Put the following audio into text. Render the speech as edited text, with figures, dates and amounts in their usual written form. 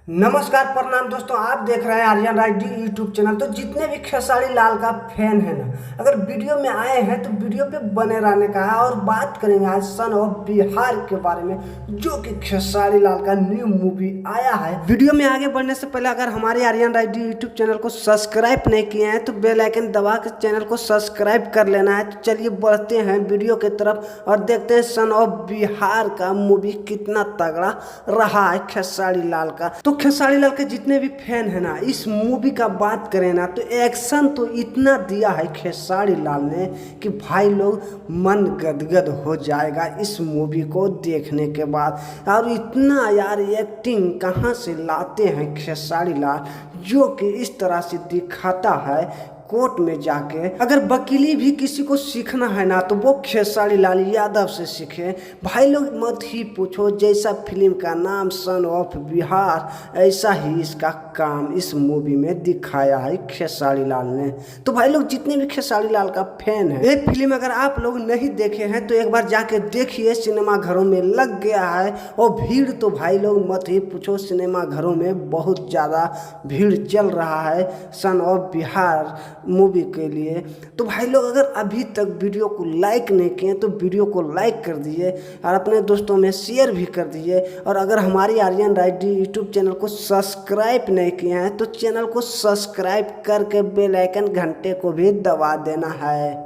नमस्कार प्रणाम दोस्तों, आप देख रहे हैं आर्यन राय डी यूट्यूब चैनल। तो जितने भी खेसारी लाल का फैन है ना, अगर वीडियो में आए हैं तो वीडियो पे बने रहने का है। और बात करेंगे आज सन ऑफ बिहार के बारे में, जो कि खेसारी लाल का न्यू मूवी आया है। वीडियो में आगे बढ़ने से पहले अगर हमारे आर्यन राय डी यूट्यूब चैनल को सब्सक्राइब नहीं किए हैं तो बेल आइकन दबा के चैनल को सब्सक्राइब कर लेना है। तो चलिए बढ़ते हैं वीडियो की तरफ और देखते हैं सन ऑफ बिहार का मूवी कितना तगड़ा रहा है खेसारी लाल का। तो खेसारी लाल के जितने भी फैन है ना, इस मूवी का बात करें ना तो एक्शन तो इतना दिया है खेसारी लाल ने कि भाई लोग मन गदगद हो जाएगा इस मूवी को देखने के बाद। और इतना यार एक्टिंग कहाँ से लाते हैं खेसारी लाल, जो कि इस तरह से दिखाता है कोर्ट में जाके। अगर वकीली भी किसी को सीखना है ना तो वो खेसारी लाल यादव से सीखे। भाई लोग मत ही पूछो, जैसा फिल्म का नाम सन ऑफ बिहार, ऐसा ही इसका काम इस मूवी में दिखाया है खेसारी लाल ने। तो भाई लोग जितने भी खेसारी लाल का फैन है, ये फिल्म अगर आप लोग नहीं देखे हैं तो एक बार जाके देखिए। सिनेमा घरों में लग गया है और भीड़ तो भाई लोग मत ही पूछो, सिनेमा घरों में बहुत ज़्यादा भीड़ चल रहा है सन ऑफ बिहार मूवी के लिए। तो भाई लोग अगर अभी तक वीडियो को लाइक नहीं किए तो वीडियो को लाइक कर दीजिए और अपने दोस्तों में शेयर भी कर दीजिए। और अगर हमारी आर्यन राय डी यूट्यूब चैनल को सब्सक्राइब नहीं किए हैं तो चैनल को सब्सक्राइब करके बेल आइकन घंटे को भी दबा देना है।